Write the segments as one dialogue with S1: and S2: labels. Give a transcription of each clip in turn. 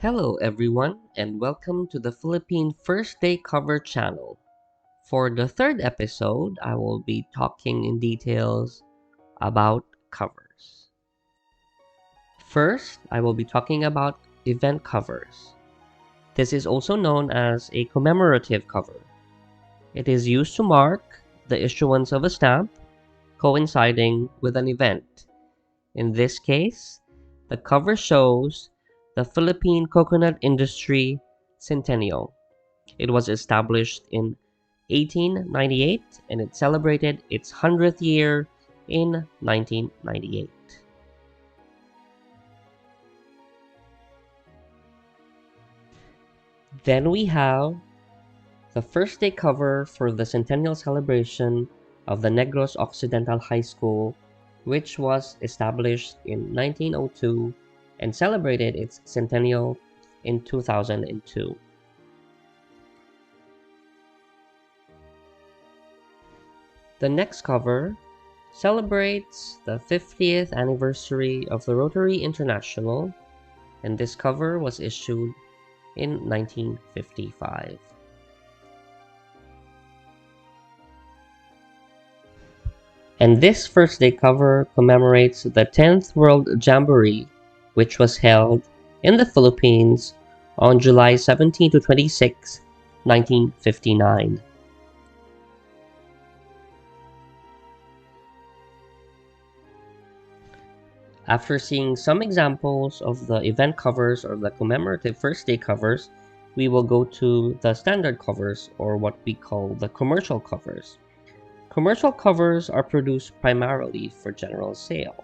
S1: Hello everyone and welcome to the Philippine First Day Cover channel. For the third episode, I will be talking in details about covers. First, I will be talking about event covers. This is also known as a commemorative cover. It is used to mark the issuance of a stamp coinciding with an event. In this case, the cover shows the Philippine coconut industry centennial. It was established in 1898 and it celebrated its 100th year in 1998. Then we have the first day cover for the centennial celebration of the Negros Occidental High School, which was established in 1902 and celebrated its centennial in 2002. The next cover celebrates the 50th anniversary of the Rotary International, and this cover was issued in 1955. And this first day cover commemorates the 10th World Jamboree, which was held in the Philippines on July 17 to 26, 1959. After seeing some examples of the event covers or the commemorative first day covers, we will go to the standard covers, or what we call the commercial covers. Commercial covers are produced primarily for general sale.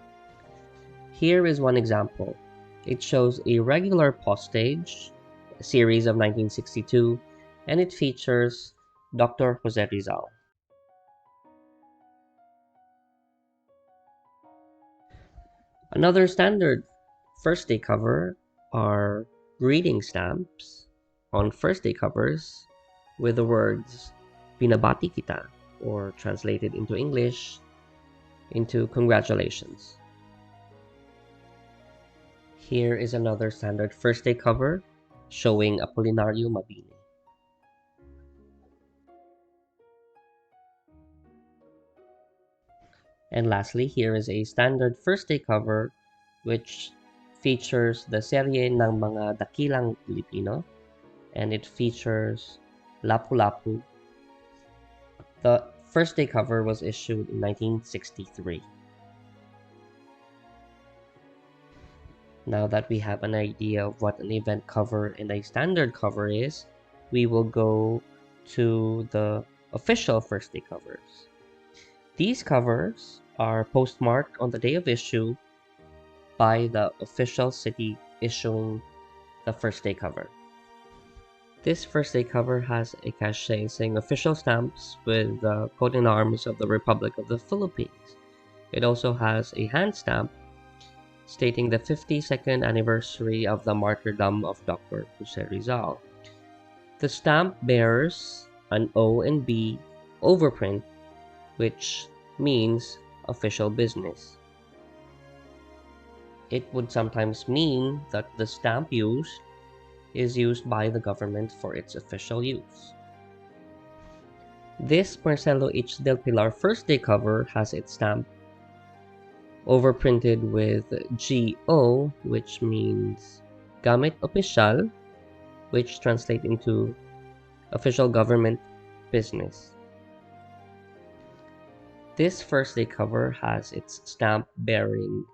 S1: Here is one example. It shows a regular postage, a series of 1962, and it features Dr. Jose Rizal. Another standard first day cover are greeting stamps on first day covers with the words Binabati kita, or translated into English into congratulations. Here is another standard first day cover showing Apolinario Mabini. And lastly, here is a standard first day cover which features the serye ng mga dakilang Pilipino, and it features Lapu-Lapu. The first day cover was issued in 1963. Now that we have an idea of what an event cover and a standard cover is, we will go to the official first day covers. These covers are postmarked on the day of issue by the official city issuing the first day cover. This first day cover has a cachet saying official stamps with the coat and arms of the Republic of the Philippines. It also has a hand stamp stating the 52nd anniversary of the martyrdom of Dr. Jose Rizal. The stamp bears an O and B overprint, which means official business. It would sometimes mean that the stamp used is used by the government for its official use. This Marcelo H. Del Pilar first day cover has its stamp overprinted with GO, which means Gamit Opisyal, which translates into official government business. This first day cover has its stamp bearing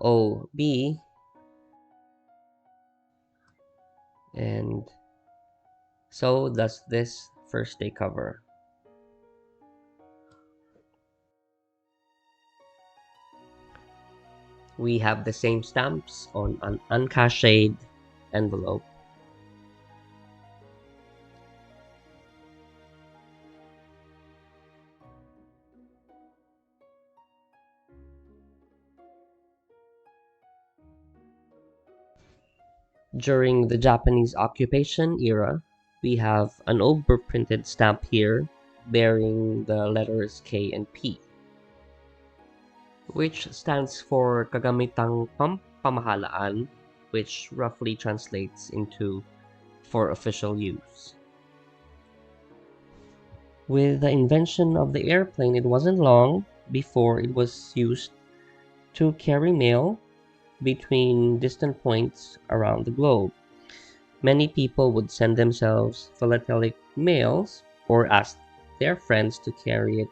S1: OB, and so does this first day cover. We have the same stamps on an uncashed envelope. During the Japanese occupation era, we have an overprinted stamp here bearing the letters K and P, which stands for Kagamitang Pampamahalaan, which roughly translates into for official use. With the invention of the airplane, it wasn't long before it was used to carry mail between distant points around the globe. Many people would send themselves philatelic mails or ask their friends to carry it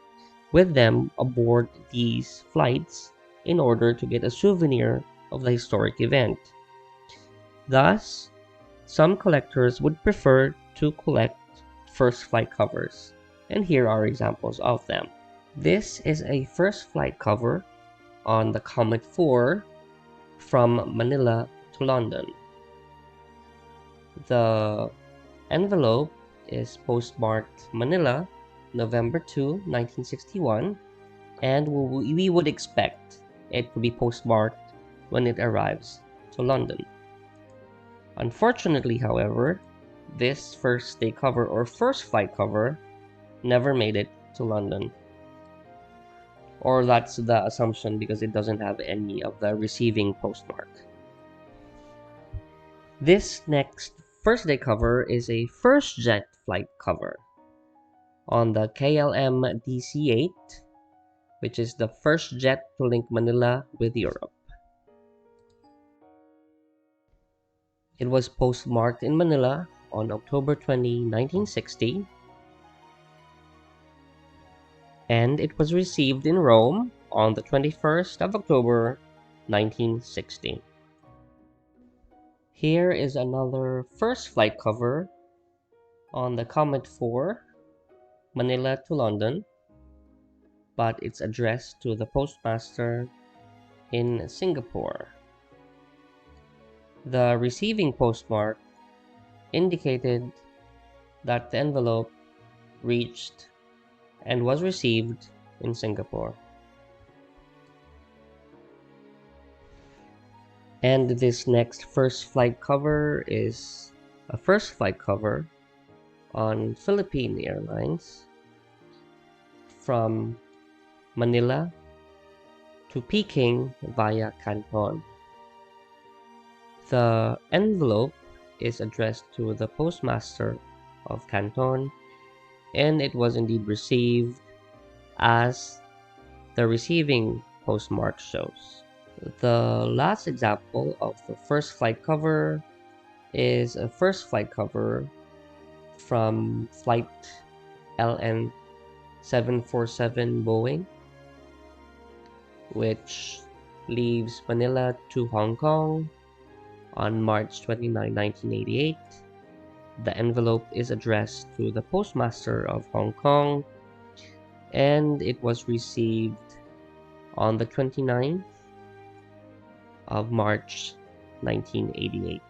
S1: with them aboard these flights in order to get a souvenir of the historic event. Thus, some collectors would prefer to collect first flight covers, and here are examples of them. This is a first flight cover on the Comet 4 from Manila to London. The envelope is postmarked Manila, November 2, 1961, and we would expect it to be postmarked when it arrives to London. Unfortunately, however, this first day cover or first flight cover never made it to London. Or that's the assumption because it doesn't have any of the receiving postmark. This next first day cover is a first jet flight cover on the KLM DC-8, which is the first jet to link Manila with Europe. It was postmarked in Manila on October 20, 1960, and it was received in Rome on the 21st of October, 1960. Here is another first flight cover on the Comet 4, Manila to London, but it's addressed to the postmaster in Singapore. The receiving postmark indicated that the envelope reached and was received in Singapore. And this next first flight cover is a first flight cover on Philippine Airlines from Manila to Peking via Canton. The envelope is addressed to the postmaster of Canton, and it was indeed received as the receiving postmark shows. The last example of the first flight cover is a first flight cover from flight LN 747 Boeing, which leaves Manila to Hong Kong on March 29, 1988. The envelope is addressed to the postmaster of Hong Kong, and it was received on the 29th of March 1988.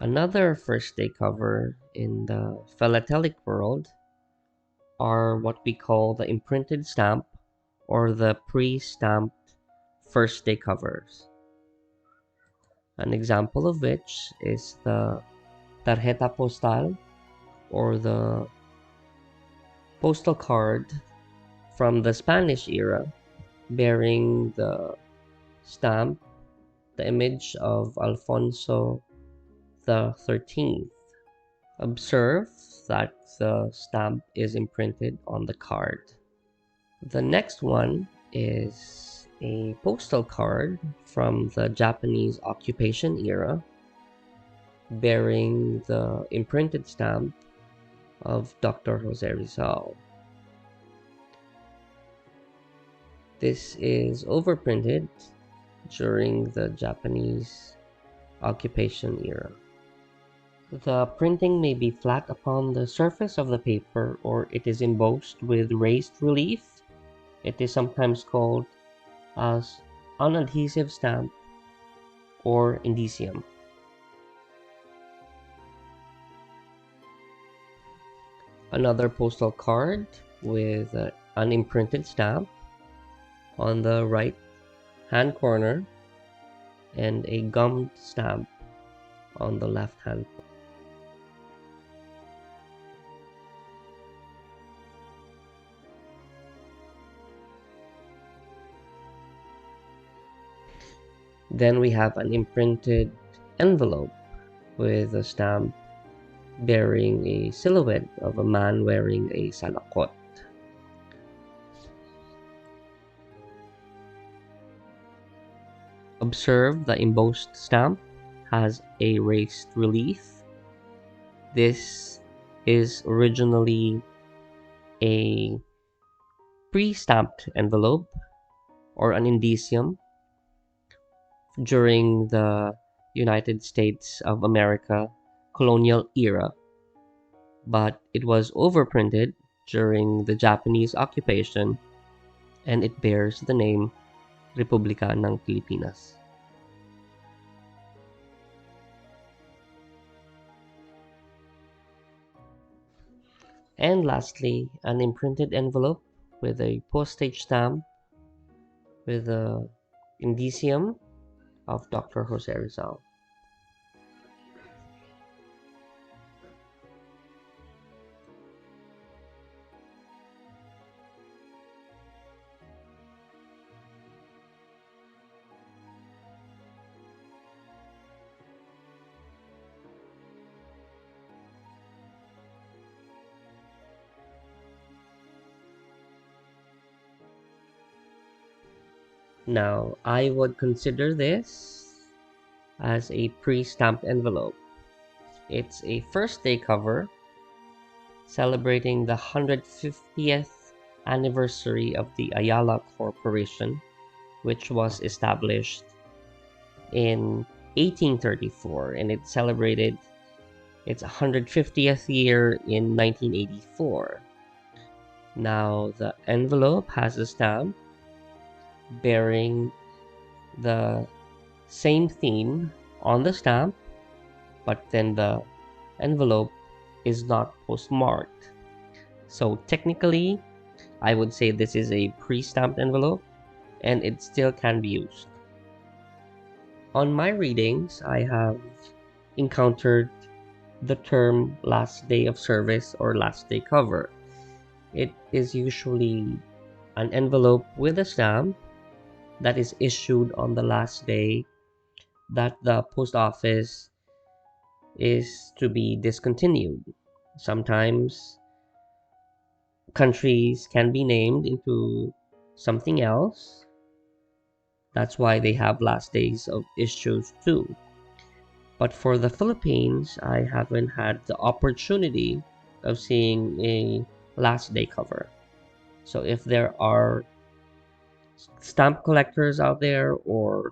S1: Another first day cover in the philatelic world are what we call the imprinted stamp or the pre-stamped first day covers. An example of which is the tarjeta postal or the postal card from the Spanish era bearing the stamp, the image of Alfonso the 13th. Observe that the stamp is imprinted on the card. The next one is a postal card from the Japanese occupation era bearing the imprinted stamp of Dr. Jose Rizal. This is overprinted during the Japanese occupation era. The printing may be flat upon the surface of the paper or it is embossed with raised relief. It is sometimes called as unadhesive stamp or indicium. Another postal card with an imprinted stamp on the right hand corner and a gummed stamp on the left hand corner. Then we have an imprinted envelope with a stamp bearing a silhouette of a man wearing a salakot. Observe the embossed stamp has a raised relief. This is originally a pre-stamped envelope or an indicium during the United States of America colonial era, but it was overprinted during the Japanese occupation and it bears the name Republika ng Pilipinas. And lastly, an imprinted envelope with a postage stamp with the indicium of Dr. Jose Rizal. Now, I would consider this as a pre-stamped envelope. It's a first day cover celebrating the 150th anniversary of the Ayala Corporation, which was established in 1834, and it celebrated its 150th year in 1984. Now, the envelope has a stamp bearing the same theme on the stamp, but then the envelope is not postmarked. So technically, I would say this is a pre-stamped envelope and it still can be used. On my readings, I have encountered the term last day of service or last day cover. It is usually an envelope with a stamp that is issued on the last day that the post office is to be discontinued. Sometimes countries can be named into something else. That's why they have last days of issues too. But for the Philippines, I haven't had the opportunity of seeing a last day cover. So if there are stamp collectors out there or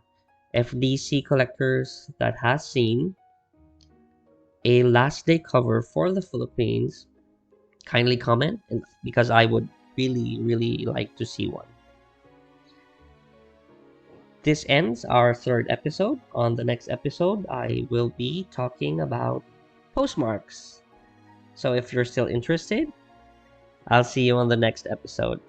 S1: FDC collectors that has seen a last day cover for the Philippines, kindly comment, and because I would really like to see one. This ends our third episode. On the next episode, I will be talking about postmarks. So if you're still interested, I'll see you on the next episode.